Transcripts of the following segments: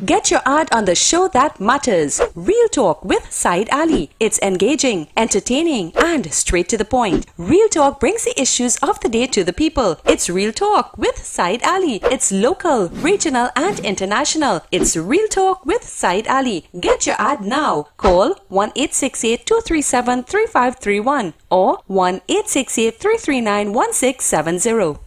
Get your ad on the show that matters. Real Talk with Saieed Ali. It's engaging, entertaining, and straight to the point. Real Talk brings the issues of the day to the people. It's Real Talk with Saieed Ali. It's local, regional, and international. It's Real Talk with Saieed Ali. Get your ad now. Call 1-868-237-3531 or 1-868-339-1670.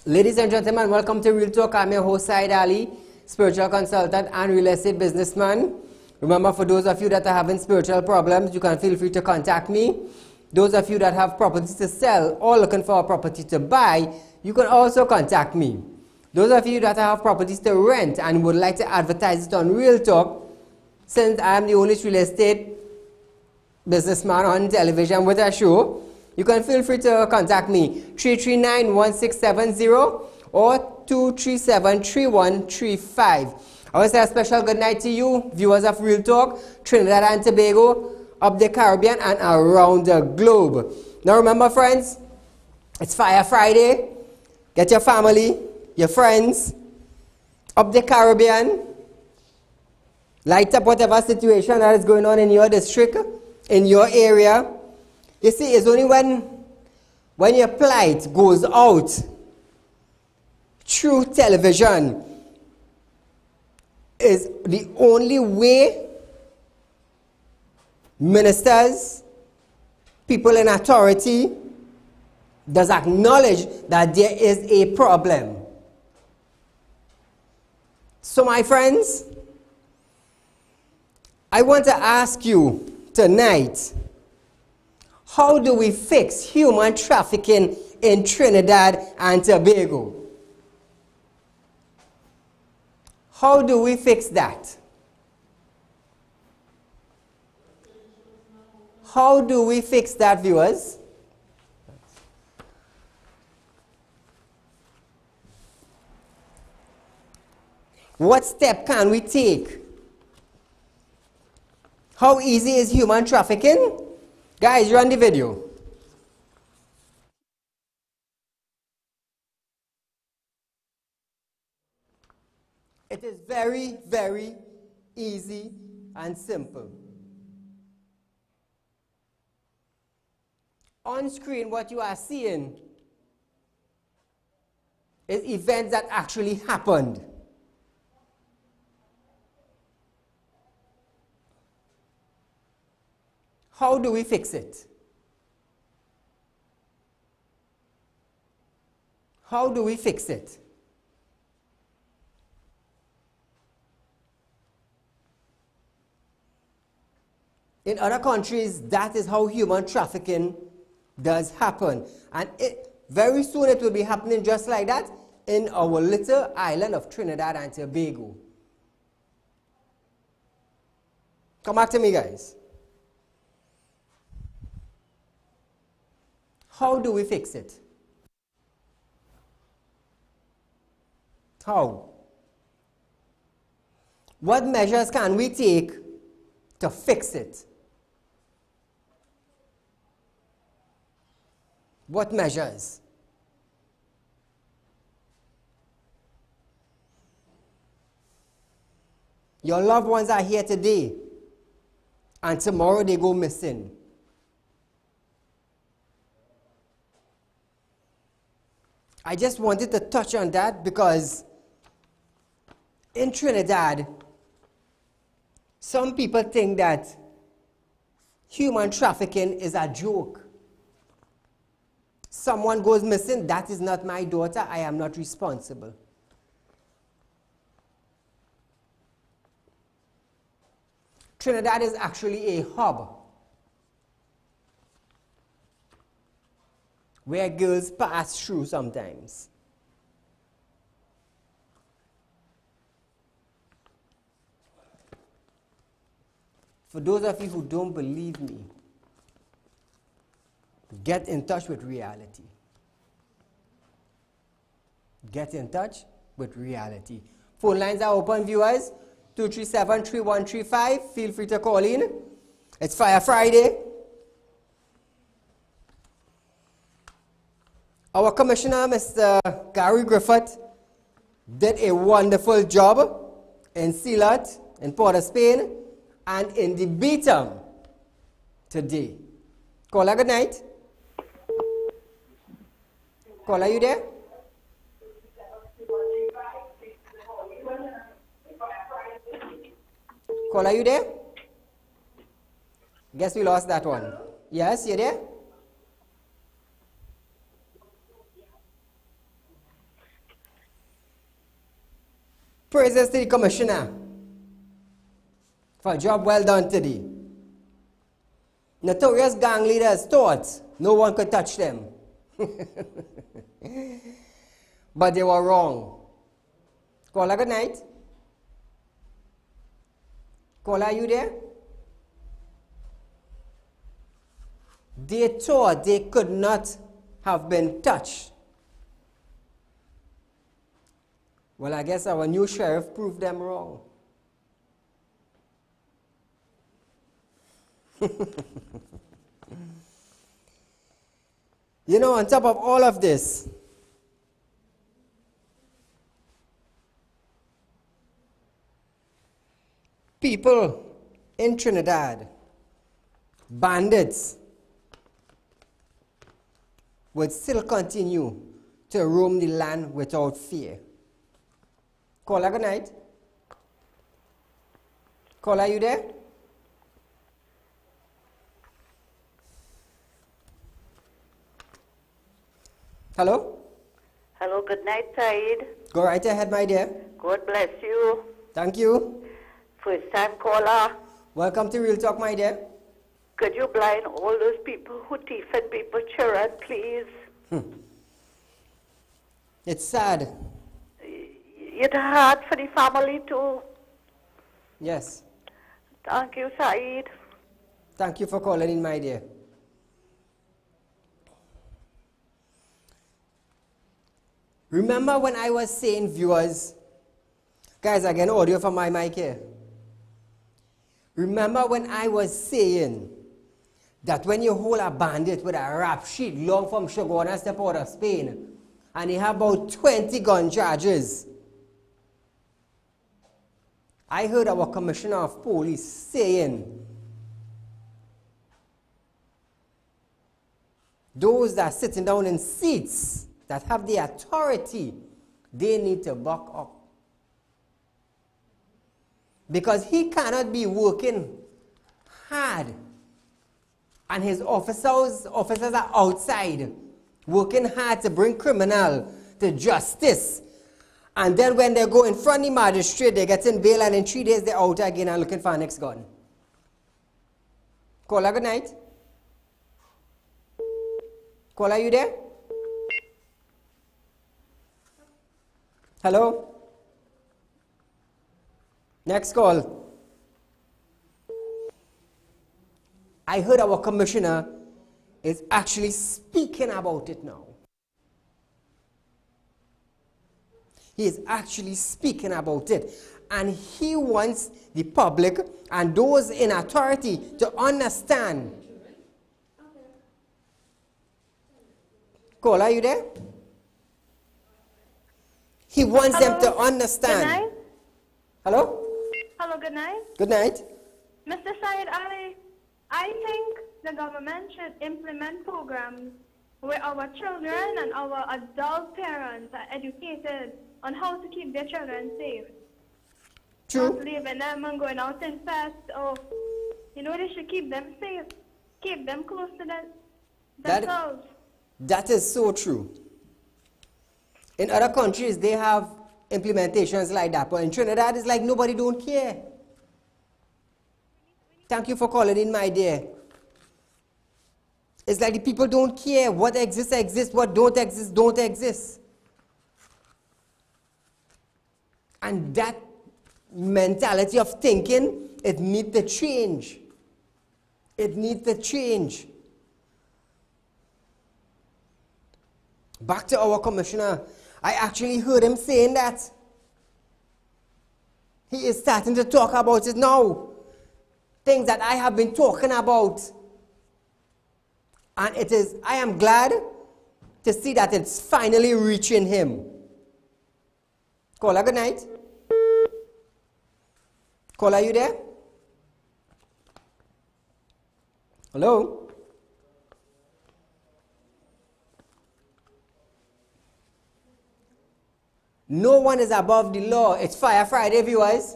Ladies and gentlemen, welcome to Real Talk. I'm your host, Saieed Ali, spiritual consultant and real estate businessman. Remember, for those of you that are having spiritual problems, you can feel free to contact me. Those of you that have properties to sell or looking for a property to buy, you can also contact me. Those of you that have properties to rent and would like to advertise it on Real Talk, since I am the only real estate businessman on television with a show, you can feel free to contact me, 339-1670 or 237-3135. I want to say a special good night to you, viewers of Real Talk, Trinidad and Tobago, up the Caribbean and around the globe. Now remember, friends, it's Fire Friday. Get your family, your friends, up the Caribbean. Light up whatever situation that is going on in your district, in your area. You see, it's only when your plight goes out through television is the only way ministers, people in authority, does acknowledge that there is a problem. So my friends, I want to ask you tonight, how do we fix human trafficking in Trinidad and Tobago? How do we fix that? How do we fix that, viewers? What step can we take? How easy is human trafficking? Guys, run the video. It is very, very easy and simple. On screen, what you are seeing is events that actually happened. How do we fix it? How do we fix it? In other countries, that is how human trafficking does happen. And very soon it will be happening just like that in our little island of Trinidad and Tobago. Come back to me, guys. How do we fix it? How? What measures can we take to fix it? What measures? Your loved ones are here today, and tomorrow they go missing. I just wanted to touch on that because in Trinidad, some people think that human trafficking is a joke. Someone goes missing, that is not my daughter, I am not responsible. Trinidad is actually a hub where girls pass through sometimes. For those of you who don't believe me, get in touch with reality. Get in touch with reality. Phone lines are open, viewers. 237-3135. Feel free to call in. It's Fire Friday. Our Commissioner, Mr. Gary Griffith, did a wonderful job in Sealat, in Port of Spain, and in the Beatum today. Caller, good night. Caller, you there? Caller, you there? Guess we lost that one. Yes, you there? Praises to the Commissioner for a job well done today. Notorious gang leaders thought no one could touch them. But they were wrong. Caller, good night. Caller, are you there? They thought they could not have been touched. Well, I guess our new sheriff proved them wrong. You know, on top of all of this, people in Trinidad, bandits, would still continue to roam the land without fear. Caller, good night. Caller, are you there? Hello? Hello, good night, Saeed. Go right ahead, my dear. God bless you. Thank you. First time caller. Welcome to Real Talk, my dear. Could you blind all those people who thief at people children, please? It's sad. It's hard for the family too. Yes. Thank you, Saeed. Thank you for calling in, my dear. Remember when I was saying, viewers, guys, I get audio from my mic here. Remember when I was saying that when you hold a bandit with a rap sheet long from Shogunas to Port of Spain, and he have about 20 gun charges, I heard our Commissioner of Police saying, those that are sitting down in seats that have the authority, they need to buck up. Because he cannot be working hard And his officers are outside, working hard to bring criminal to justice. And then when they go in front of the magistrate, they get in bail, and in 3 days they're out again and looking for our next gun. Caller, good night. Caller, you there? Hello? Next call. I heard our commissioner is actually speaking about it now. He is actually speaking about it. And he wants the public and those in authority to understand. Cole, are you there? He wants them to understand. Good night. Hello? Hello, good night. Good night. Mr. Saieed Ali, I think the government should implement programs where our children and our adult parents are educated on how to keep their children safe. True. Not leaving them and going out and fast. Or, they should keep them safe. Keep them close to themselves. That is so true. In other countries, they have implementations like that. But in Trinidad, it's like nobody don't care. Thank you for calling in, my dear. It's like the people don't care. What exists, exists. What don't exist, don't exist. And that mentality of thinking, it needs to change. It needs to change. Back to our commissioner. I actually heard him saying that. He is starting to talk about it now. Things that I have been talking about. And I am glad to see that it's finally reaching him. Caller, good night. Caller, are you there? Hello? No one is above the law. It's Fire Friday, viewers.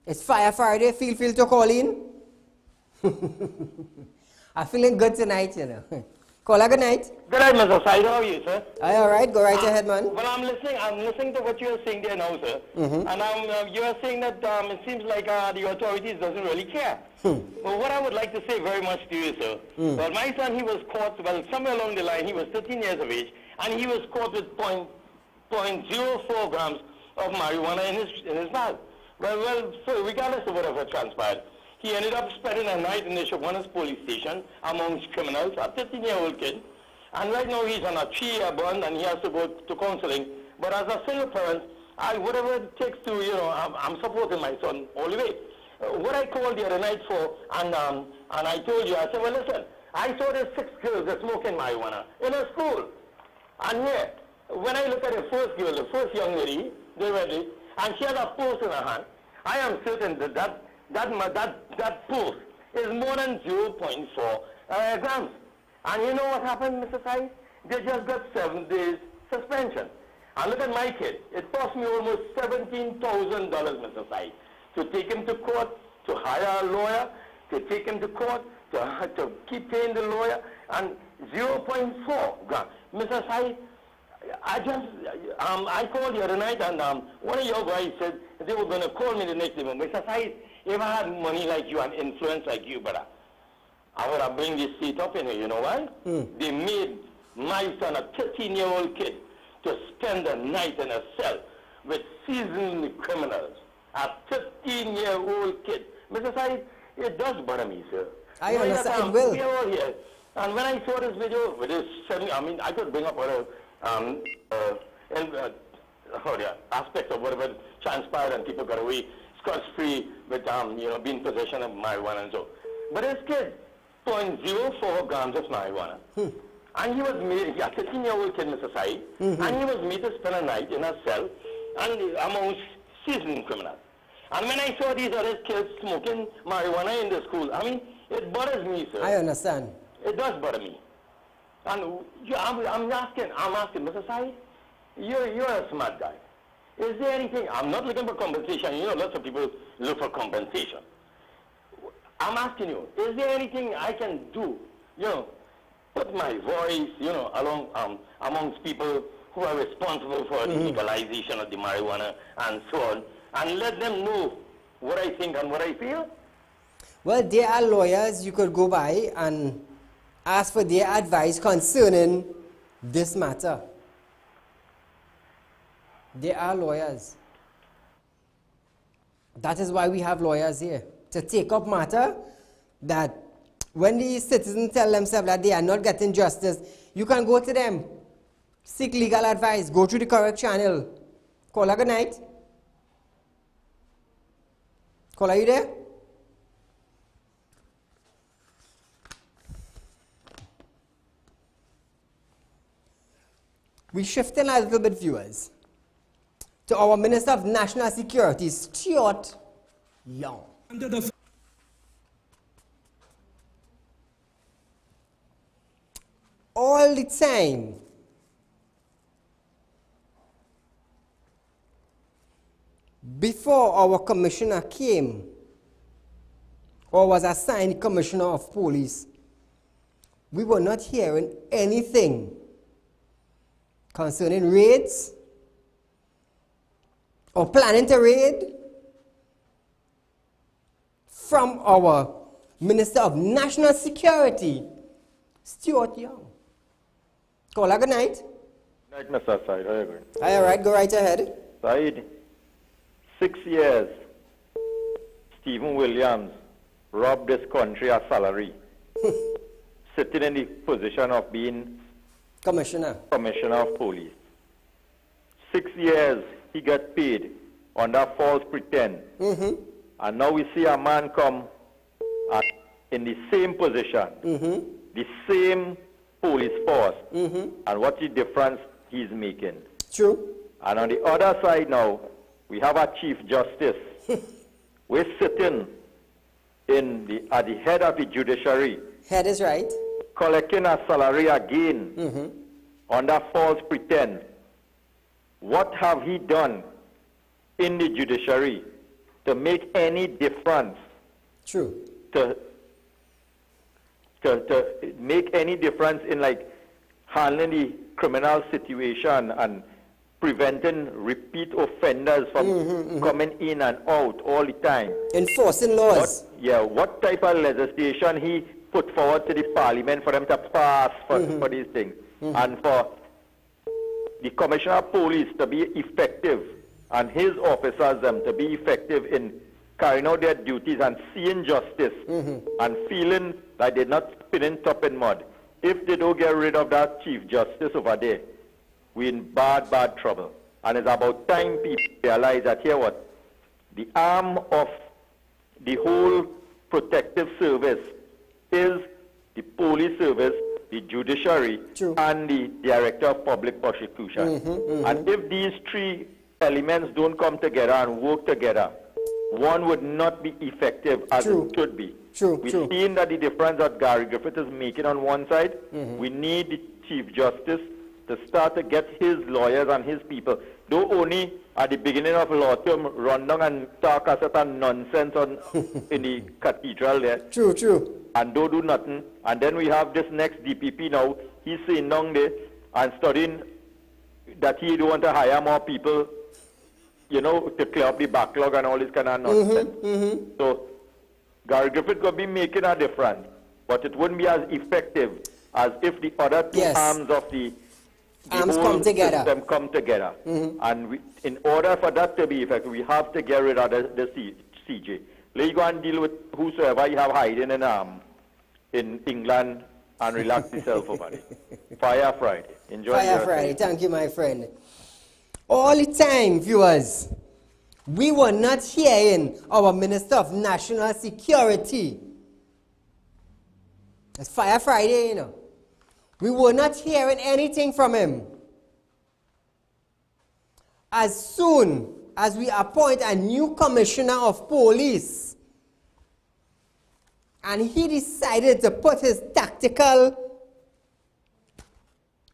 It's Fire Friday. Feel free to call in. I'm feeling good tonight, Caller, good night. Good night, Mr. Saieed. How are you, sir? All right, go right ahead, man. Well, I'm listening to what you're saying there now, sir. And you are saying that it seems like the authorities doesn't really care. Well, what I would like to say very much to you, sir. Well, my son, he was caught, somewhere along the line, he was 13 years of age, and he was caught with 0.04 grams of marijuana in his mouth. Well, so regardless of whatever transpired, he ended up spending a night in the Shogunas police station amongst criminals, a 13-year-old kid. And right now he's on a 3-year bond and he has to go to counseling. But as a single parent, whatever it takes to, I'm supporting my son all the way. What I called the other night for, and I told you, I said, well, listen, I saw these 6 girls that smoking marijuana in a school. And here, when I look at the first girl, the first young lady, they read it, and she has a pulse in her hand, I am certain that pulse is more than 0.4 grams. And you know what happened, Mr. Saieed? They just got 7 days suspension. And look at my kid. It cost me almost $17,000, Mr. Saieed, to take him to court, to hire a lawyer, to take him to court, to keep paying the lawyer, and 0.4 grams. Mr. Saieed, I called the other night, and one of your guys said they were going to call me the next day. Mr. Saieed, if I had money like you and influence like you, brother, I would have bring this seat up in here. You know why? They made my son, a 13-year-old kid, to spend a night in a cell with seasoned criminals. A 13-year-old kid. Mr. Saieed, it does bother me, sir. I understand, it will. We are all here. And when I saw this video with this 7, I could bring up other aspects of whatever transpired and people got away scotch-free with, being possession of marijuana and so. But this kid, 0.04 grams of marijuana. And he was made, a 13-year-old kid, Mr. Saieed, and he was made to spend a night in a cell and amongst seasoned criminals. And when I saw these other kids smoking marijuana in the school, it bothers me, sir. I understand. It does bother me. And I'm asking, Mr. Saieed, you're a smart guy. Is there anything, I'm not looking for compensation. Lots of people look for compensation. I'm asking you, is there anything I can do, put my voice, amongst people who are responsible for the legalization of the marijuana and so on, and let them know what I think and what I feel? Well, there are lawyers you could go by and ask for their advice concerning this matter. There are lawyers. That is why we have lawyers here, to take up matter that when the citizens tell themselves that they are not getting justice, you can go to them, seek legal advice, go through the correct channel. Caller, good night. Caller, are you there? We're shifting a little bit, viewers, to our Minister of National Security, Stuart Young. All the time, before our commissioner came or was assigned commissioner of police, we were not hearing anything concerning raids or planning to raid from our Minister of National Security, Stuart Young. Caller, good night. Good night, Mr. Said. How are you going? All right, go right ahead. Said, 6 years, Stephen Williams robbed this country of salary, sitting in the position of being Commissioner of Police. 6 years he got paid under false pretense. And now we see a man come in the same position, the same police force, and what the difference he's making. True. And on the other side now, we have a Chief Justice. We're sitting at the head of the judiciary. Head is right. Collecting a salary again under false pretense. What have he done in the judiciary to make any difference? True. To make any difference in handling the criminal situation and preventing repeat offenders from coming in and out all the time. Enforcing laws. What type of legislation he put forward to the parliament for them to pass for these things. And for the Commissioner of Police to be effective and his officers to be effective in carrying out their duties and seeing justice and feeling like they're not spinning top in mud. If they don't get rid of that Chief Justice over there, we're in bad, bad trouble. And it's about time people realize that the arm of the whole protective service is the police service, the judiciary, and the Director of Public Prosecution. And if these three elements don't come together and work together, one would not be effective as it should be. We've seen that the difference that Gary Griffith is making on one side, we need the Chief Justice to start to get his lawyers and his people. Though only at the beginning of law term run down and talk a certain nonsense in the cathedral there. And don't do nothing. And then we have this next DPP now, he's sitting down there and studying that he don't want to hire more people, to clear up the backlog and all this kind of nonsense. So Gary Griffith could be making a difference, but it wouldn't be as effective as if the other two arms of the arms whole come together. system come together. And in order for that to be effective, we have to get rid of the CJ. Let you go and deal with whosoever you have hiding in England and relax yourself over it. Fire Friday. Enjoy Fire Friday. Thank you, my friend. All the time, viewers, we were not hearing our Minister of National Security. It's Fire Friday, We were not hearing anything from him. As soon as we appoint a new commissioner of police, and he decided to put his tactical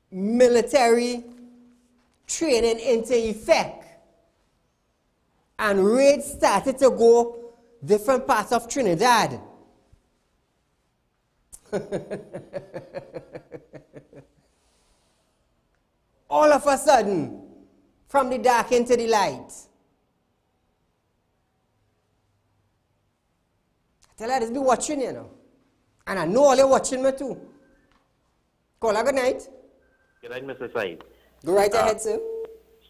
military training into effect, and raids started to go different parts of Trinidad, All of a sudden, from the dark into the light. I tell you, just be watching, you know. And I know all you're watching me too. Caller, good night. Good night, Mr. Said. Go right ahead, sir.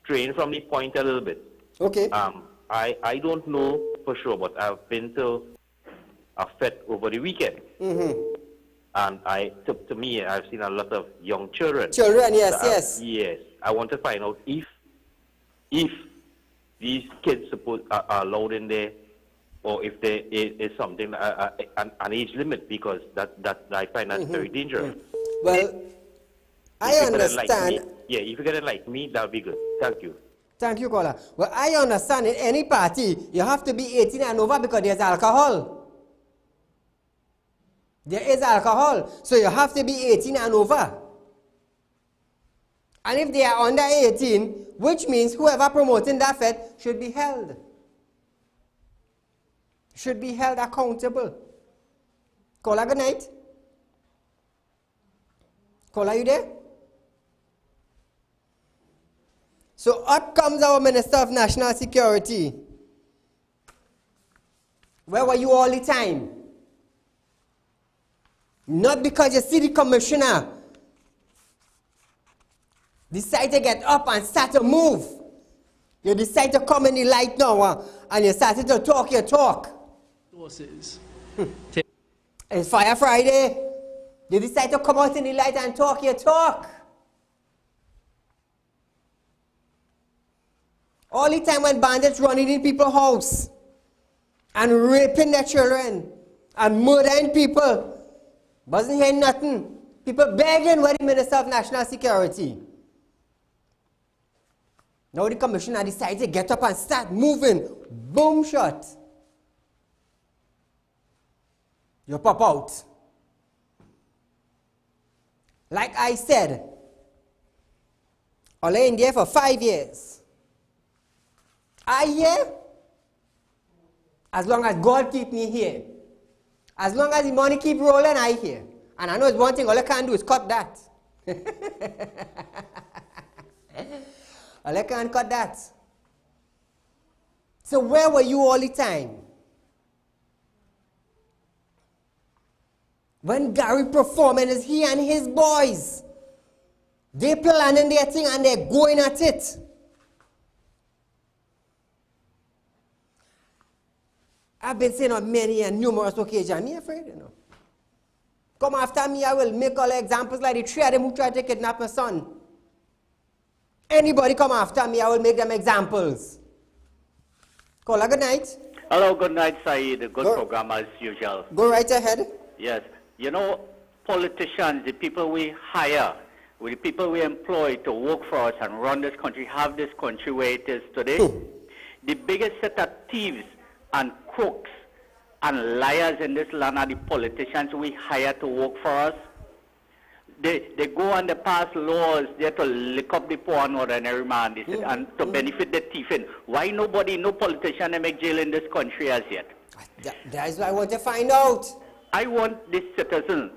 Straying from the point a little bit. Okay. I don't know for sure, but I've been to a fete over the weekend. And to me, I've seen a lot of young children. Children, yes, So yes. Yes. I want to find out if these kids are allowed in there, or if there is something, an age limit, because that I find that's very dangerous. Well, I understand. If you can enlighten me, that would be good. Thank you. Thank you, caller. Well, I understand in any party, you have to be 18 and over because there's alcohol. There is alcohol, so you have to be 18 and over. And if they are under 18, which means whoever promoting that fete should be held. Should be held accountable. Caller, good night. Caller, you there? So up comes our Minister of National Security. Where were you all the time? Not because you see the commissioner decide to get up and start to move. You decide to come in the light now and you started to talk your talk. It's Fire Friday. You decide to come out in the light and talk your talk. All the time when bandits running in people's house and raping their children and murdering people. Wasn't hearing nothing. People begging with the Minister of National Security. Now the commissioner decided to get up and start moving. Boom shot. You pop out. Like I said, I'll in there for 5 years. I here, as long as God keep me here. As long as the money keep rolling, I here. And I know it's one thing, all I can do is cut that. All I can cut that. So where were you all the time? When Gary performing, is he and his boys. They planning their thing and they're going at it. I've been saying on many and numerous occasions, I'm afraid, you know. Come after me, I will make all the examples like the three of them who tried to kidnap my son. Anybody come after me, I will make them examples. Caller, good night. Hello, good night, Saeed. Good program as usual. Go right ahead. Yes. You know, politicians, the people we hire, the people we employ to work for us and run this country, have this country where it is today. The biggest set of thieves and crooks and liars in this land are the politicians we hire to work for us. They go and they pass laws there to lick up the poor and ordinary man and to benefit the thieving. Why no politician they make jail in this country as yet? That is what I want to find out. I want the citizens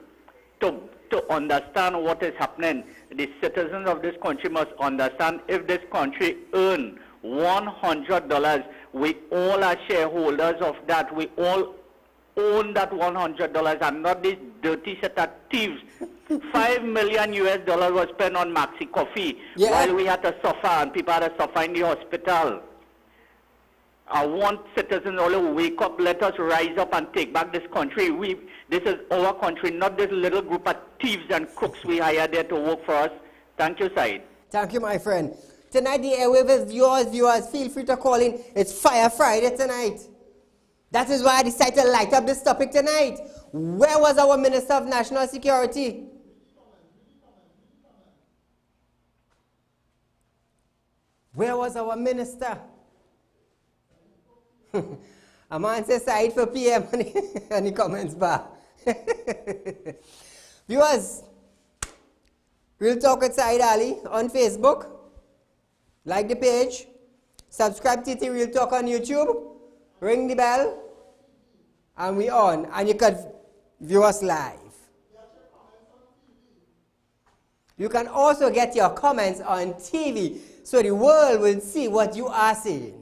to understand what is happening. The citizens of this country must understand if this country earn $100, we all are shareholders of that. We all own that $100 and not this dirty set of thieves. $5 million was spent on Maxi Coffee while we had to suffer and people had to suffer in the hospital. I want citizens all to wake up, let us rise up and take back this country. This is our country, not this little group of thieves and crooks we hire there to work for us. Thank you, Said. Thank you, my friend. Tonight the airwave is yours, viewers. Feel free to call in. It's Fire Friday tonight. That is why I decided to light up this topic tonight. Where was our Minister of National Security? Where was our minister? A man says Said for PM and the comments bar. Viewers, Real Talk with Saieed Ali on Facebook. Like the page. Subscribe to Real Talk on YouTube. Ring the bell. And we on. And you can view us live. You can also get your comments on TV so the world will see what you are saying.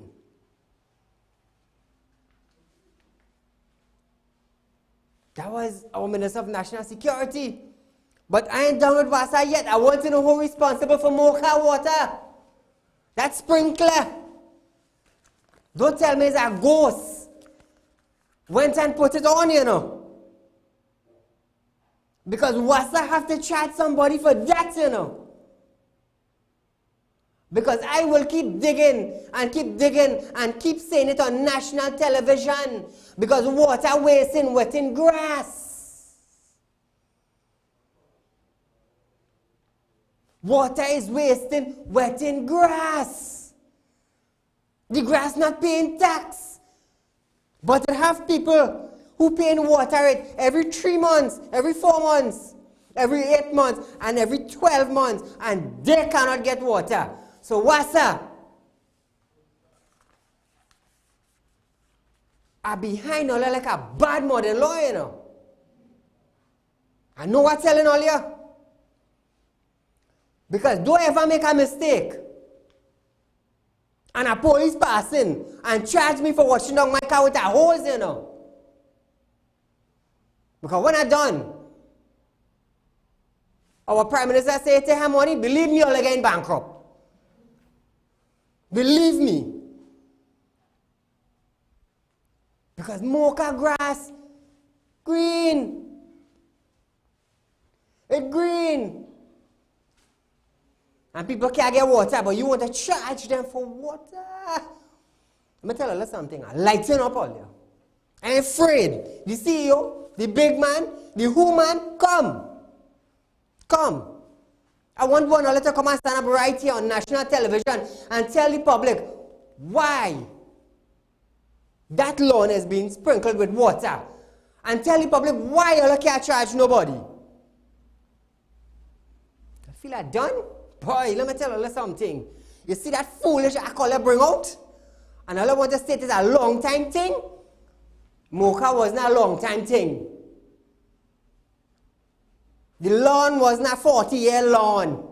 That was our Minister of National Security. But I ain't done with Wassa yet. I want to know who's responsible for Mocha water. That sprinkler. Don't tell me it's a ghost. Went and put it on, you know. Because Wassa have to charge somebody for that, you know. Because I will keep digging and keep saying it on national television. Because water wasting wetting grass. Water is wasting wetting grass. The grass not paying tax. But you have people who paying water rate every 3 months, every 4 months, every 8 months, and every 12 months, and they cannot get water. So what's up? I'm behind all like a bad mother-in-law, you know. I know what's telling all you. Because don't ever make a mistake. And a police passing and charge me for washing down my car with a hose, you know. Because when I'm done, our Prime Minister said to him, money, believe me, you'll get bankrupt. Believe me. Because mocha grass, green. It's green. And people can't get water, but you want to charge them for water. Let me tell you something. I lighten up all you. I ain't afraid. The CEO, the big man, the woman, come. Come. I want one of to come and stand up right here on national television and tell the public why that lawn has been sprinkled with water. And tell the public why you can't charge nobody. I feel like done. Boy, let me tell you something. You see that foolish I bring out? And all I want to say is a long time thing. Mocha was not a long time thing. The lawn was not 40-year lawn.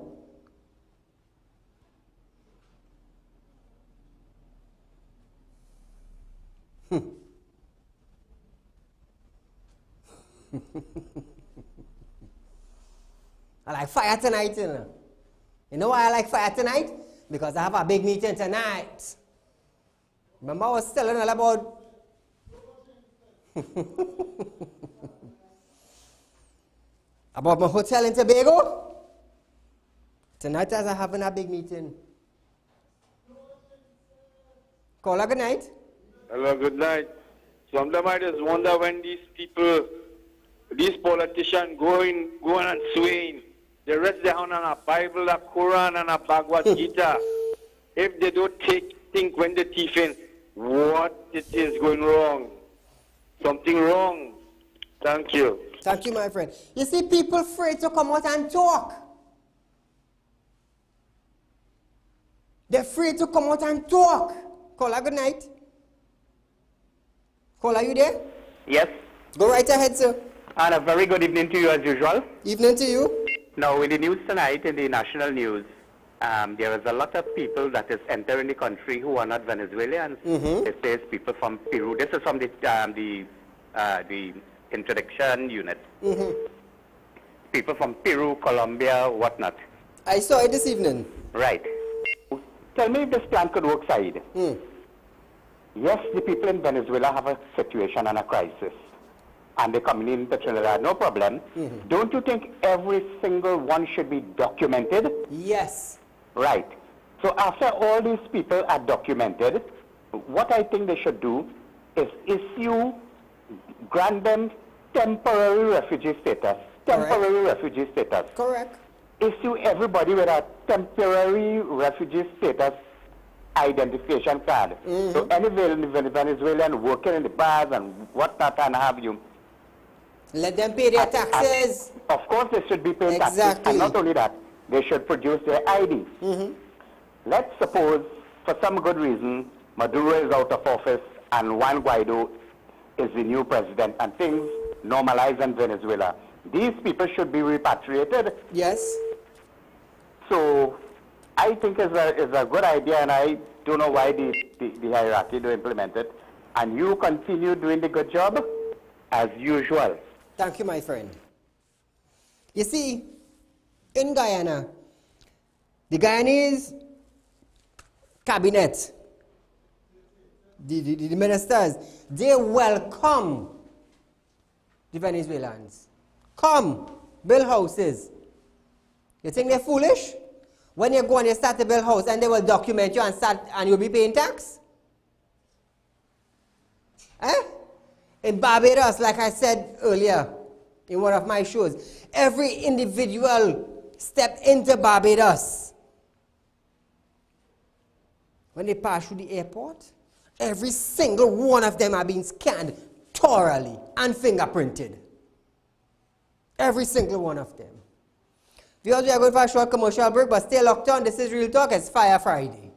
I like fire tonight, you know. You know why I like fire tonight? Because I have a big meeting tonight. Remember I was telling all about about my hotel in Tobago? Tonight I was having a big meeting. Caller, good night. Hello, good night. Sometimes I just wonder when these people, these politicians going and swaying, they rest down on a Bible, a Quran, and a Bhagavad Gita. If they don't think when they're thieving, what it is going wrong. Something wrong. Thank you. Thank you, my friend. You see, people afraid to come out and talk. They're afraid to come out and talk. Caller, good night. Caller, you there? Yes. Go right ahead, sir. And a very good evening to you as usual. Evening to you. Now, in the news tonight, in the national news, there is a lot of people that is entering the country who are not Venezuelans. It says people from Peru. This is from the introduction unit. People from Peru, Colombia, whatnot. I saw it this evening. Right. Tell me if this plan could work, Saeed. Yes, the people in Venezuela have a situation and a crisis. And they're coming into Trinidad, no problem. Don't you think every single one should be documented? Yes. Right. So after all these people are documented, what I think they should do is grant them temporary refugee status. Temporary refugee status. Correct. Issue everybody with a temporary refugee status identification card. So any Venezuelan working in the bars and whatnot and have you. Let them pay their taxes. Of course they should be paying taxes. And not only that, they should produce their ID. Let's suppose, for some good reason, Maduro is out of office and Juan Guaido is the new president and things normalize in Venezuela. These people should be repatriated. Yes. So I think it's a good idea, and I don't know why the hierarchy don't implement it. And you continue doing the good job as usual. Thank you, my friend. You see, in Guyana, the Guyanese cabinet, the ministers, they welcome the Venezuelans. Come, build houses. You think they're foolish? When you go and you start to build a house and they will document you and you'll be paying tax? In Barbados, like I said earlier in one of my shows, every individual step into Barbados, when they pass through the airport, every single one of them are being scanned thoroughly and fingerprinted. Every single one of them. Viewers, we are going for a short commercial break, but stay locked on. This is Real Talk. It's Fire Friday.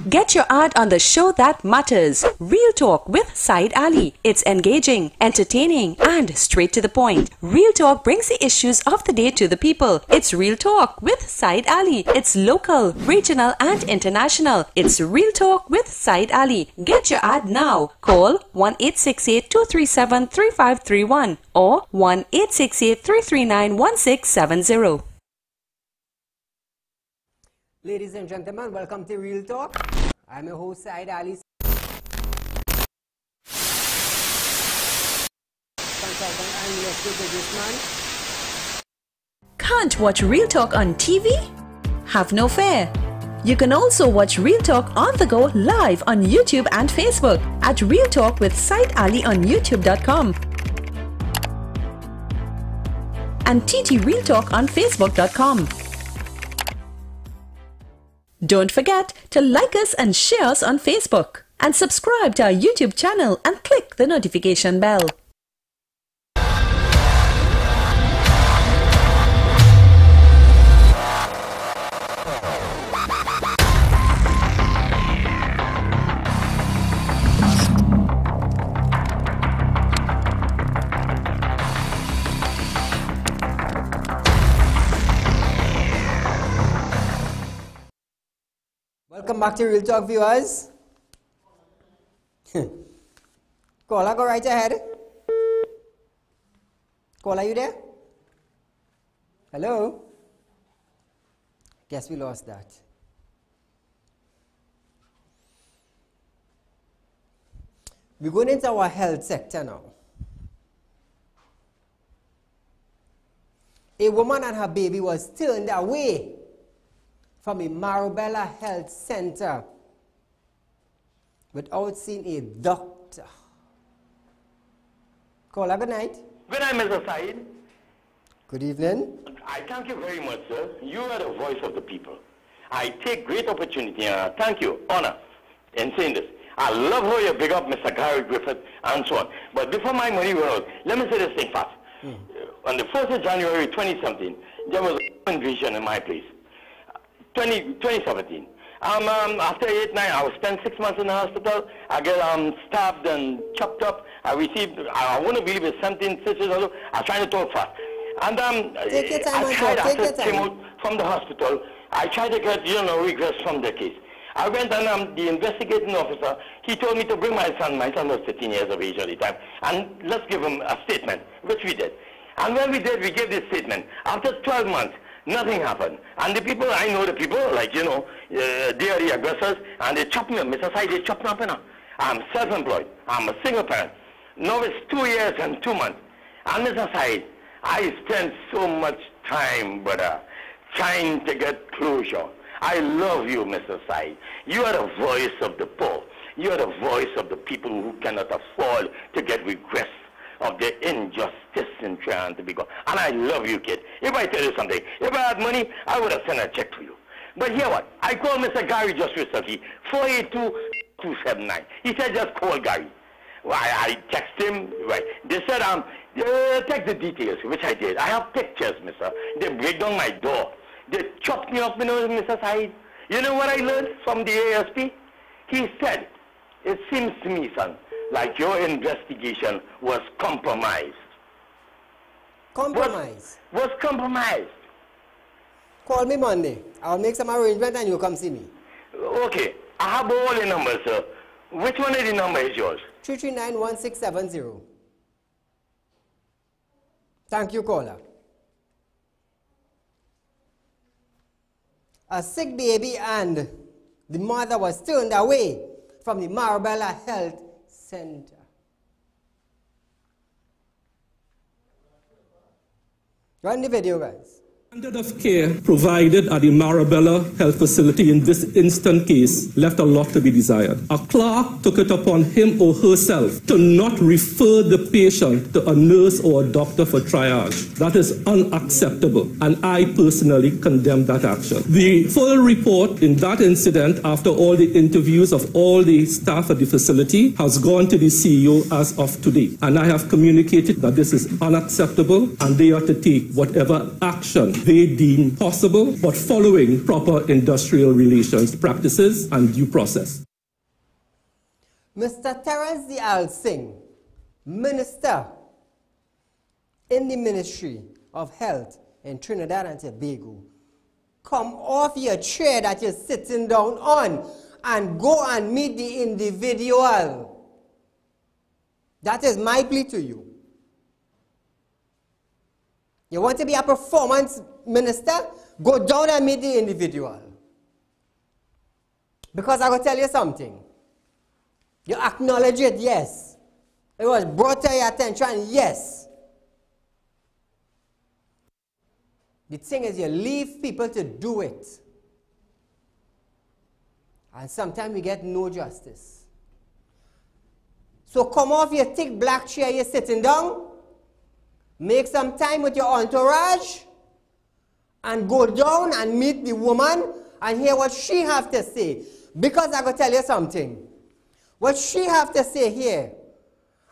Get your ad on the show that matters. Real Talk with Saieed Ali. It's engaging, entertaining, and straight to the point. Real Talk brings the issues of the day to the people. It's Real Talk with Saieed Ali. It's local, regional, and international. It's Real Talk with Saieed Ali. Get your ad now. Call 1-868-237-3531 or 1-868-339-1670. Ladies and gentlemen, welcome to Real Talk. I'm your host, Saieed Ali, consultant and real estate businessman. Can't watch Real Talk on TV? Have no fear. You can also watch Real Talk on the go live on YouTube and Facebook at Real Talk with Saieed Ali on YouTube.com and TT Real Talk on Facebook.com. Don't forget to like us and share us on Facebook and subscribe to our YouTube channel and click the notification bell. Welcome back to Real Talk, viewers. Caller, go right ahead. Caller, you there? Hello? Guess we lost that. We're going into our health sector now. A woman and her baby was turned away from a Marabella Health Center without seeing a doctor. Caller, good night. Good night, Mr. Saeed. Good evening. I thank you very much, sir. You are the voice of the people. I take great opportunity and thank you, honor, in saying this. I love how you big up Mr. Gary Griffith and so on. But before my money went out, let me say this thing fast. On the 1st of January 2017, there was an invasion in my place. 2017. After 8-9, I was spent 6 months in the hospital. I get stabbed and chopped up. I received, I wouldn't believe it, 17 stitches. I was trying to talk fast. And take your time, I tried after I came out from the hospital. I tried to get, regress from the case. I went and the investigating officer, he told me to bring my son. My son was 15 years of age at the time. And let's give him a statement, which we did. And when we did, we gave this statement. After 12 months, nothing happened. And the people, I know the people, like, they are the aggressors, and they chop me up. Mr. Saeed, they chop me up, I'm self-employed. I'm a single parent. Now it's 2 years and 2 months. And Mr. Saeed, I spent so much time, brother, trying to get closure. I love you, Mr. Saeed. You are the voice of the poor. You are the voice of the people who cannot afford to get regress of the injustice in trying to be gone. And I love you, kid. If I tell you something, if I had money, I would have sent a check to you. But hear what? I called Mr. Gary just recently, 482-279. He said, just call Gary. I text him, right. They said, take the details, which I did. I have pictures, mister. They break down my door. They chopped me up, Mr. Saeed. You know what I learned from the ASP? He said, it seems to me, son, like your investigation was compromised. Compromise? Was compromised. Call me Monday. I'll make some arrangement and you'll come see me. Okay. I have all the numbers, sir. Which one of the number is yours? 339-1670. Thank you, caller. A sick baby and the mother was turned away from the Marabella Health Center. Run the video, guys. Standard of care provided at the Marabella Health Facility in this instant case left a lot to be desired. A clerk took it upon him or herself to not refer the patient to a nurse or a doctor for triage. That is unacceptable, and I personally condemn that action. The full report in that incident, after all the interviews of all the staff at the facility, has gone to the CEO as of today. And I have communicated that this is unacceptable and they are to take whatever action they deem possible, but following proper industrial relations practices and due process. Mr. Terence Al Singh, Minister in the Ministry of Health in Trinidad and Tobago, come off your chair that you're sitting down on and go and meet the individual. That is my plea to you. You want to be a performance minister? Go down and meet the individual. Because I will tell you something. You acknowledge it, yes. It was brought to your attention, yes. The thing is, you leave people to do it. And sometimes we get no justice. So come off your thick black chair you're sitting down. Make some time with your entourage and go down and meet the woman and hear what she have to say. Because I go tell you something. What she have to say here,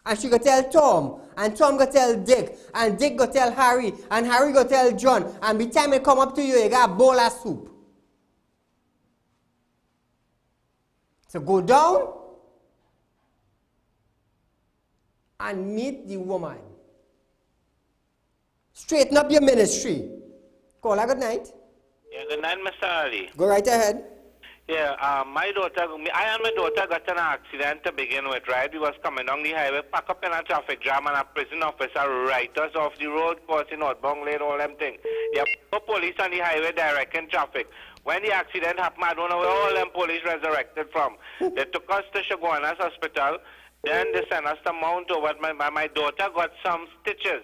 and she go tell Tom, and Tom go tell Dick, and Dick go tell Harry, and Harry go tell John, and by the time it come up to you, you got a bowl of soup. So go down and meet the woman. Straighten up your ministry. Caller, good night. Yeah, good night, Mr. Ali. Go right ahead. Yeah, my daughter, I and my daughter got in an accident to begin with, right? We was coming down the highway, pack up in a traffic jam, and a prison officer write us off the road, crossing outbound lane, all them things. Yeah, no police on the highway directing traffic. When the accident happened, I don't know where all them police resurrected from. They took us to Shoguanas Hospital, then they sent us to Mount Over. My daughter got some stitches.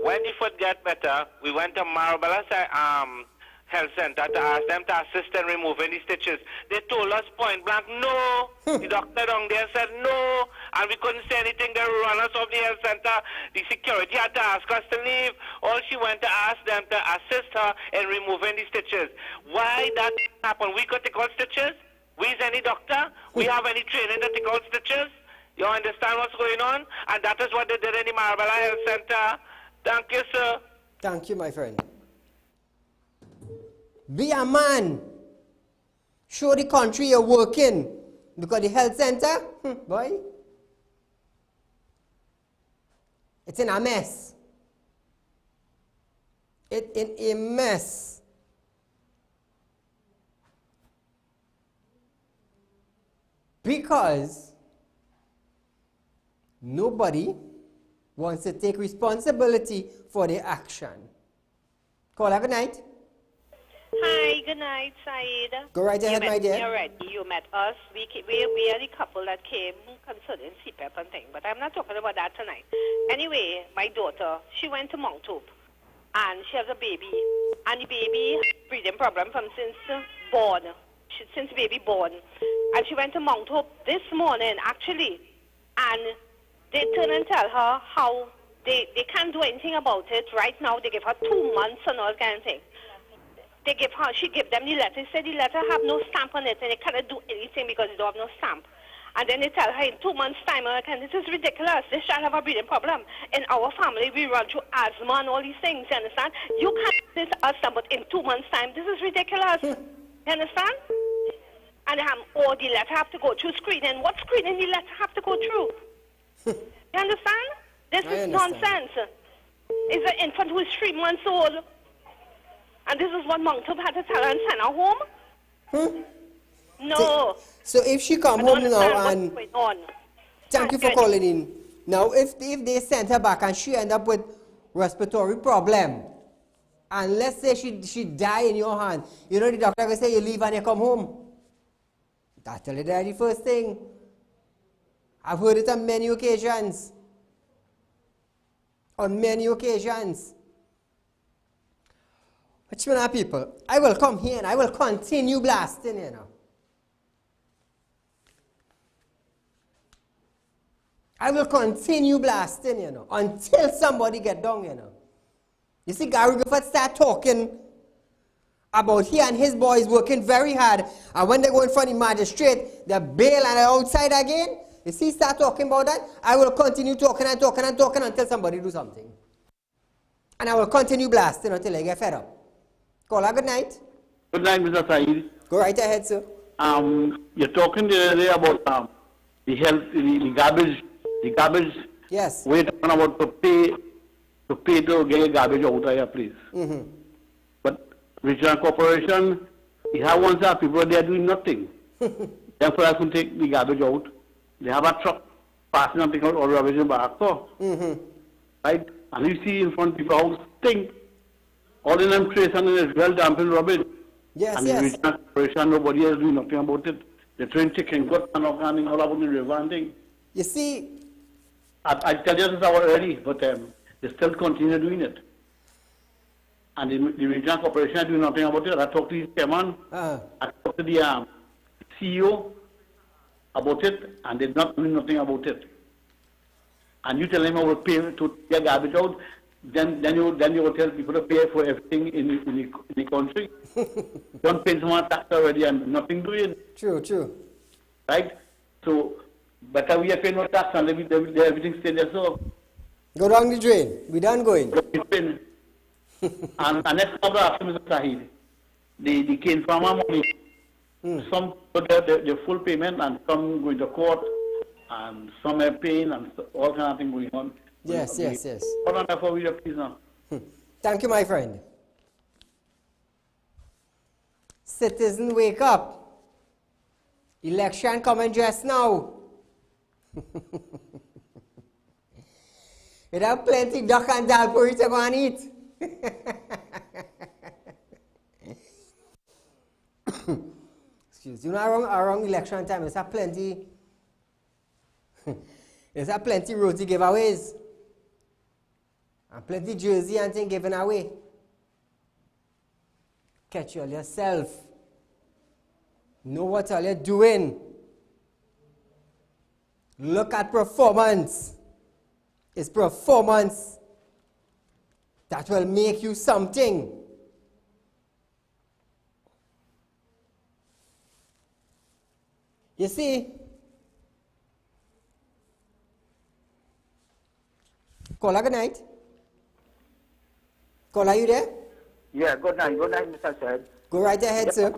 When the foot got better, we went to Marabella Health Center to ask them to assist in removing the stitches. They told us point blank, no. The doctor down there said no, and we couldn't say anything. They ran us off the health center. The security had to ask us to leave. All she went to ask them to assist her in removing the stitches. Why that happened? We could take out stitches? We is any doctor? We have any training to take out stitches? You understand what's going on? And that is what they did in the Marabella Health Center. Thank you, sir. Thank you, my friend. Be a man. Show the country you're working. Because the health center, boy, it's in a mess. It's in a mess. Because nobody wants to take responsibility for their action. Caller, good night. Hi, good night, Saeed. Go right ahead, my dear. You're right. You met us. We are the couple that came concerning CPAP and thing, but I'm not talking about that tonight. Anyway, my daughter, she went to Mount Hope, and she has a baby, and the baby has breathing problem from since baby born, and she went to Mount Hope this morning, actually, and they turn and tell her how they can't do anything about it right now. They give her 2 months and all kind of thing. She gave them the letter. She said the letter have no stamp on it, and they cannot do anything because they don't have no stamp. And then they tell her in 2 months' time, this is ridiculous. This child have a breathing problem. In our family, we run through asthma and all these things, you understand? You can't do this to us, but in 2 months' time, this is ridiculous. You understand? And the letter have to go through screening. What screening the letter have to go through? You understand? This is nonsense. It's an infant who is 3 months old. And this is what Moncton had to tell her and send her home? No. So if she come home now and... Thank you for calling in. Now, if they send her back and she end up with respiratory problem, and let's say she die in your hand, you know the doctor will say you leave and you come home. That's the first thing. I've heard it on many occasions. On many occasions. But people, I will come here and I will continue blasting, you know. I will continue blasting, you know, until somebody get down, you know. You see, Gary Griffith start talking about he and his boys working very hard, and when they go in front of the magistrate, they bail and they're outside again. You see, start talking about that. I will continue talking and talking and talking until somebody do something. And I will continue blasting until I get fed up. Caller, good night. Good night, Mr. Saeed. Go right ahead, sir. You're talking the other day about the health, the garbage. Yes. We're talking about to pay to get garbage out of your place. But regional corporation, you have one set of people they are doing nothing. Therefore, I can take the garbage out. They have a truck passing and taking out all the rubbish back. Right? And you see in front of people how stink. All in them trays and it's well dumping rubbish. Yes, and the regional corporation, nobody else doing nothing about it. They're trying chicken guts and all about the river and thing. You see, I tell you this already, but they still continue doing it. And the regional corporation are doing nothing about it. I talked to the chairman, I talked to the CEO about it, and they're not doing nothing about it. And you tell them I will pay to get garbage out, then you will tell people to pay for everything in the country. Don't pay someone tax already and nothing doing. True. Right? So, better we are paying no tax and everything stay there. So go down the drain. We done going. and next number after Mr. Saeed, the cane farmer money. Some the full payment and some going to court and some are paying and all kind of things going on. Yes. Hold on for video, please now. Thank you, my friend. Citizen, wake up. Election coming just now. You have plenty duck and dal for you to go and eat. Excuse you know around election time, there's plenty plenty roti giveaways. And plenty jersey and things given away. Catch you all yourself. Know what all you're doing. Look at performance. It's performance that will make you something. You see? Caller, good night. Caller, are you there? Yeah, good night, Mr. Said. Go right ahead, sir.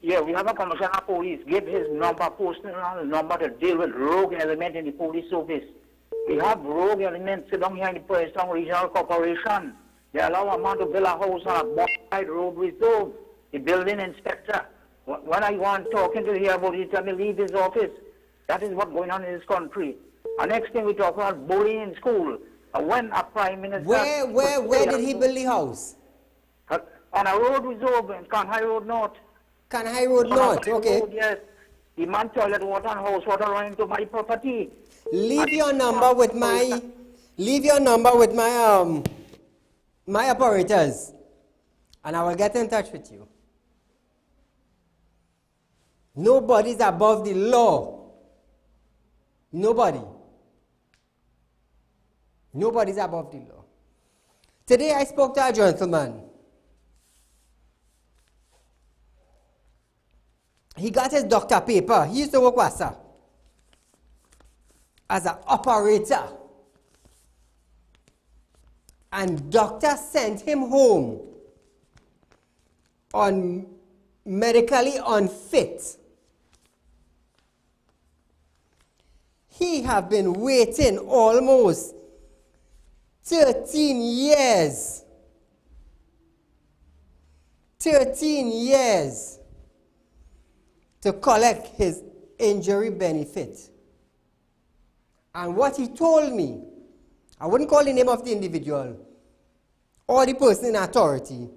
Yeah, we have a commissioner of police. Give his number, personal number to deal with rogue element in the police service. We have rogue elements sit down here in the Preston Regional Corporation. They allow a man to build a house on a bonfire road reserve. The building inspector. When I want talking to hear about it, tell me leave his office. That is what's going on in this country. And next thing we talk about bullying in school. When a prime minister... Where did he build the house? On a road reserve in Canhai Road North. Canhai Road North, okay. Road, yes. The man toilet water and house water running to my property. Leave your number with my my operators, and I will get in touch with you. Nobody's above the law. Nobody. Nobody's above the law. Today I spoke to a gentleman. He got his doctor paper. He used to work WASA. as an operator. And doctor sent him home on medically unfit. He have been waiting almost 13 years. 13 years to collect his injury benefit. And what he told me, I wouldn't call the name of the individual or the person in authority.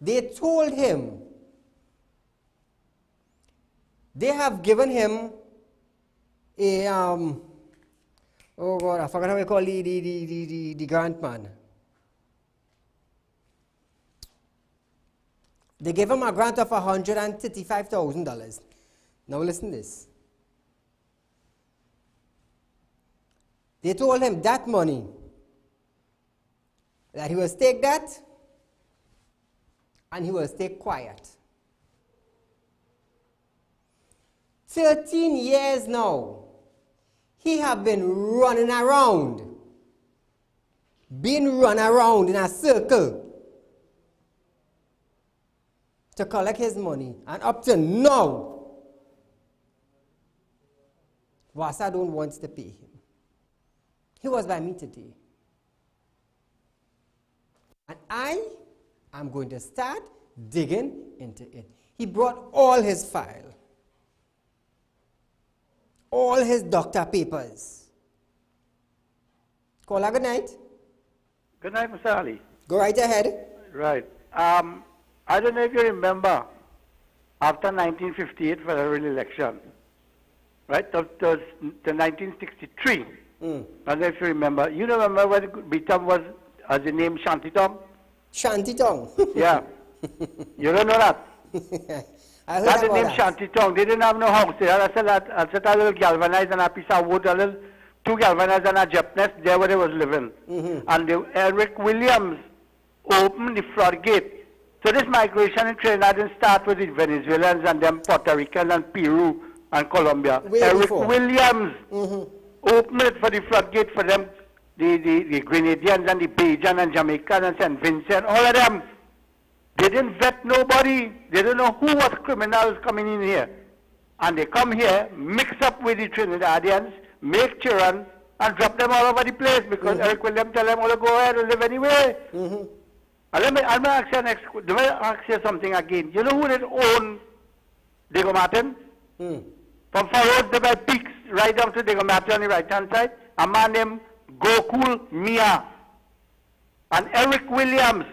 They told him they have given him a, oh God, I forgot how we call the grant man. They gave him a grant of $135,000. Now listen to this. They told him that money, that he will take that and he will stay quiet. 13 years now, he have been running around, being run around in a circle to collect his money. And up to now, Wasa don't want to pay him. He was by me today. And I am going to start digging into it. He brought all his file, all his doctor papers. Caller, good night. Good night, Mr. Ali. Go right ahead. Right. I don't know if you remember, after 1958 federal election, right, to 1963, I don't know if you remember. You remember when Bitam was as the name Shantitong? Shantitong? Yeah. You don't know that? I heard That's the about name that. Shantitong. They didn't have no house there. I said a little galvanized and a piece of wood, a little, two galvanized and a jet nest there where they was living. And Eric Williams opened the floodgate. So this migration in Trinidad didn't start with the Venezuelans and then Puerto Ricans and Peru and Colombia. Eric Williams opened it for the floodgate for them, the Grenadians and the Bajan and Jamaican and St. Vincent, all of them. They didn't vet nobody. They didn't know who was criminals coming in here. And they come here, mix up with the Trinidadians, make children, and drop them all over the place because Eric Williams tell them all to go ahead and live anyway. And let me ask you next. Let me ask you something again. You know who did own Diego Martin? From Furrows by Peaks, right down to Diego Martin on the right-hand side. A man named Gokul Mia. And Eric Williams.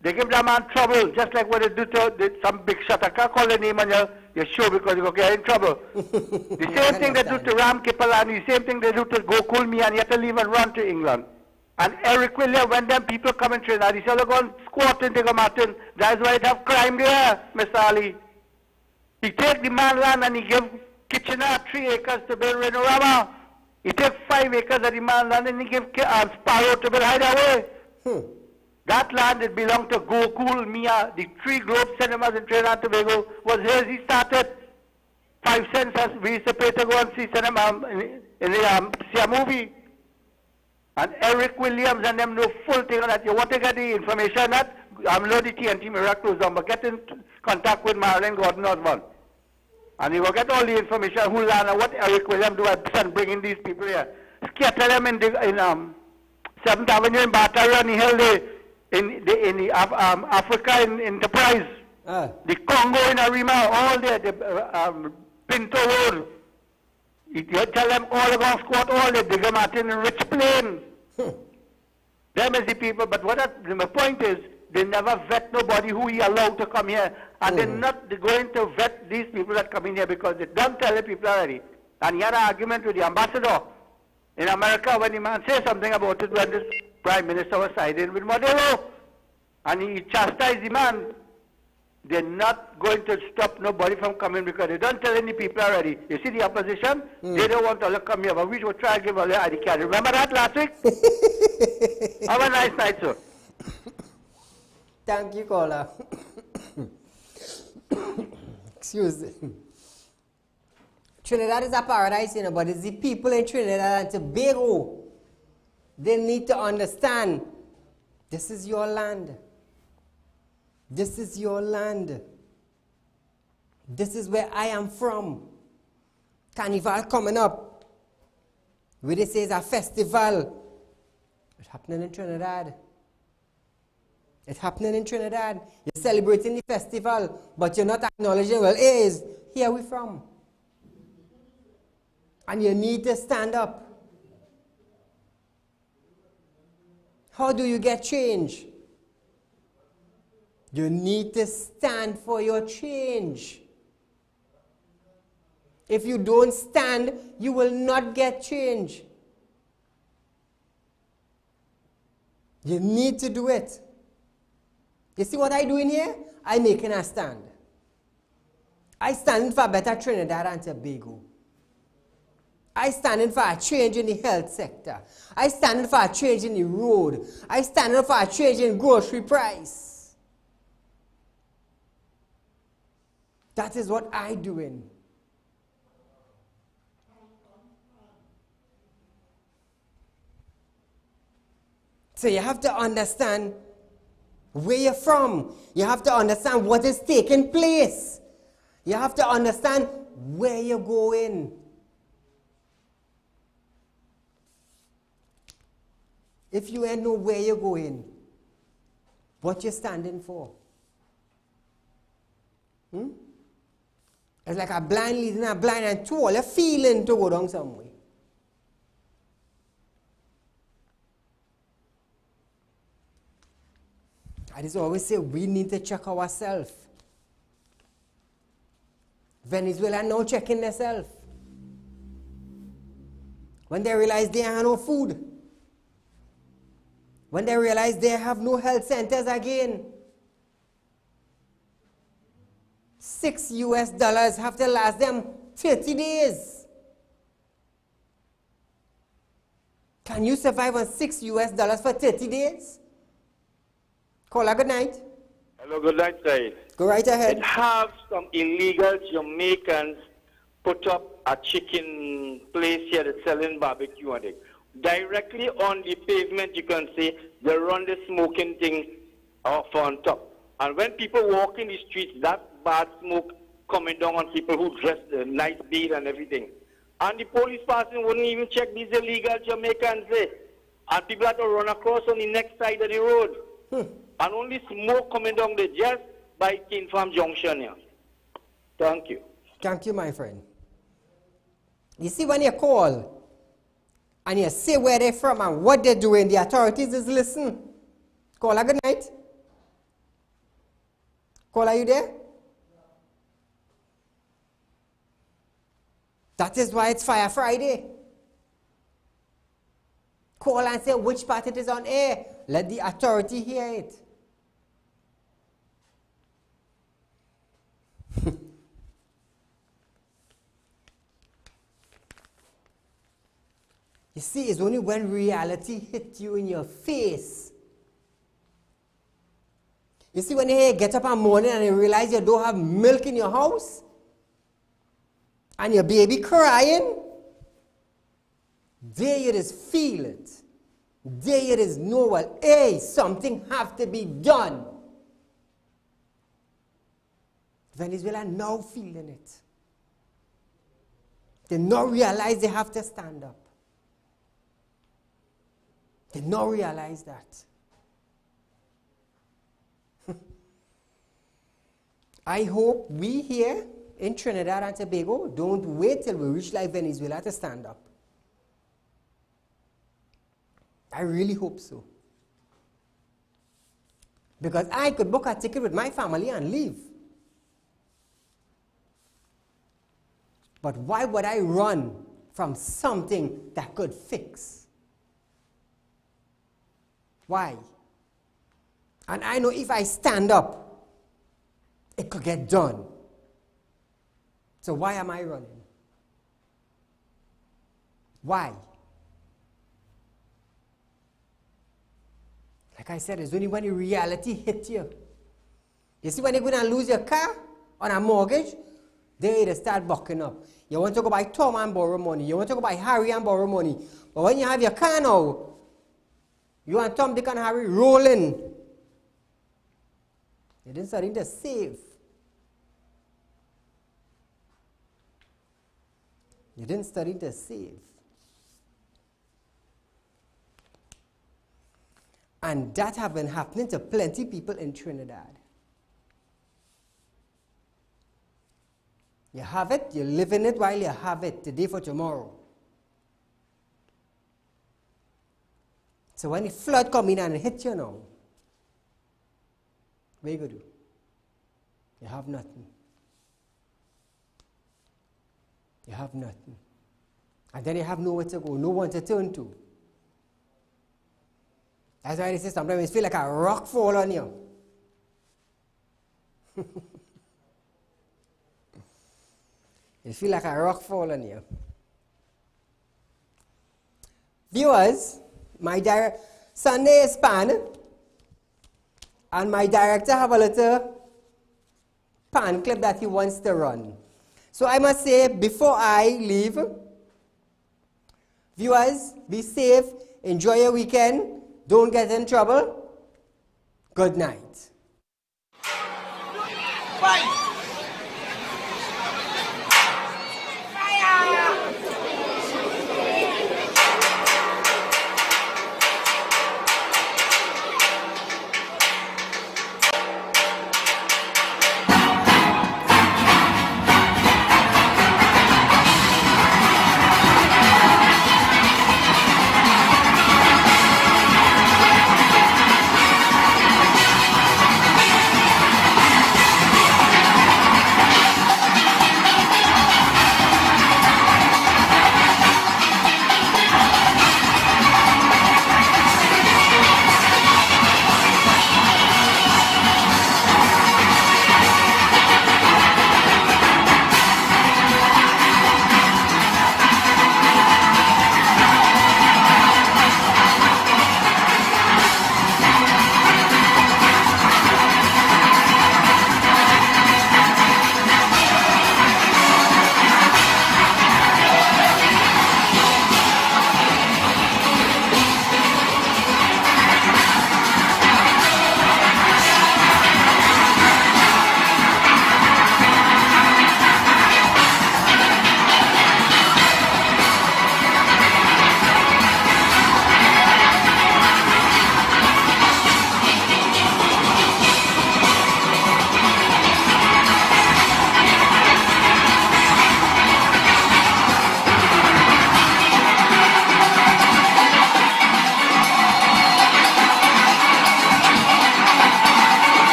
They give that man trouble, just like what they do to some big shot. I can't call the name on your show because you're going to get in trouble. The same thing they do to Ram Kipalani, the same thing they do to Gokul Mia, and you have to leave and run to England. And Eric Williams, when them people come in Trinidad, he said, they're going to squat in Diego Martin. That's why they have crime there, Mr. Ali. He take the man land and he give Kitchener 3 acres to build Renorama. He take 5 acres of the man land and he give Sparrow to build Hideaway. That land that belonged to Gokul Mia, the 3 Globe cinemas in Trinidad and Tobago, was his. He started 5 cents as we used to pay to go and see cinema see a movie. And Eric Williams and them know full thing on that. You want to get the information that I'm load the TNT Miracles on, but get in contact with Marilyn Gordon Osborne. And you will get all the information who land and what Eric Williams do and bringing these people here. Scatter them in 7th Avenue in Battery and Hill in Africa in Enterprise. The Congo in Arima, all the Pinto Road. You tell them all about squat, all the Diego Martin and Rich Plain. Them is the people, but my point is, they never vet nobody who he allowed to come here. And they're not going to vet these people that come in here because they don't tell the people already. And he had an argument with the ambassador in America when the man said something about it when this prime minister was siding with Modelo. And he chastised the man. They're not going to stop nobody from coming because they don't tell any people already. You see the opposition? They don't want to come here, but we should try to give all the ID card. Remember that last week? Have a nice night, sir. Thank you, caller. Excuse me. Trinidad is a paradise, you know, but it's the people in Trinidad and Tobago. They need to understand, this is your land. This is your land. This is where I am from. Carnival coming up. Where they say it's a festival. It's happening in Trinidad. It's happening in Trinidad. You're celebrating the festival, but you're not acknowledging, well, here we from. And you need to stand up. How do you get change? You need to stand for your change. If you don't stand, you will not get change. You need to do it. You see what I do in here? I'm making a stand. I stand for better Trinidad and Tobago. I standing for a change in the health sector. I standing for a change in the road. I standing for a change in grocery price. That is what I doing. So you have to understand where you're from. You have to understand what is taking place. You have to understand where you're going. If you ain't know where you're going, what you're standing for. It's like a blind leading a blind and two all you're feeling to go down somewhere. I just always say we need to check ourselves. Venezuela now checking themselves. When they realize they have no food. When they realize they have no health centers again. $6 have to last them 30 days. Can you survive on $6 for 30 days? Caller, good night. Hello, good night, Said. Go right ahead. It have some illegal Jamaicans put up a chicken place here that's selling barbecue and it. Directly on the pavement, you can see they run the smoking thing off on top. And when people walk in the streets, that bad smoke coming down on people who dress nice beard and everything. And the police person wouldn't even check these illegal Jamaicans there. And people had to run across on the next side of the road. And only smoke coming down there just by King Farm Junction here. Thank you. Thank you, my friend. You see, when you call and you say where they're from and what they're doing, the authorities is listen. Caller, good night. Caller, are you there? That is why it's Fire Friday. Call and say which part it is on air. Let the authority hear it. You see, it's only when reality hits you in your face. You see, when you get up in the morning and you realize you don't have milk in your house, and your baby crying, there you just feel it. There you just know, well, hey, something have to be done. Venezuela now feeling it. They now realize they have to stand up. They now realize that. I hope we here in Trinidad and Tobago don't wait till we reach like Venezuela to stand up. I really hope so. Because I could book a ticket with my family and leave. But why would I run from something that could fix? Why? And I know if I stand up, it could get done. So why am I running? Why? Like I said, it's only when the reality hits you. You see, when you're going to lose your car on a mortgage, they start bucking up. You want to go by Tom and borrow money. You want to go by Harry and borrow money. But when you have your car now, you and Tom, Dick and Harry rolling. You didn't study to save. You didn't study to save. And that have been happening to plenty people in Trinidad. You have it, you live in it while you have it, today for tomorrow. So when the flood come in and hit you now, what you going to do? You have nothing. You have nothing. And then you have nowhere to go, no one to turn to. That's why they say sometimes it feels like a rock fall on you. It feels like a rock fall on you. Viewers, Sunday is pan, and my director have a little pan clip that he wants to run. So I must say, before I leave, viewers, be safe, enjoy your weekend, don't get in trouble. Good night. Fight!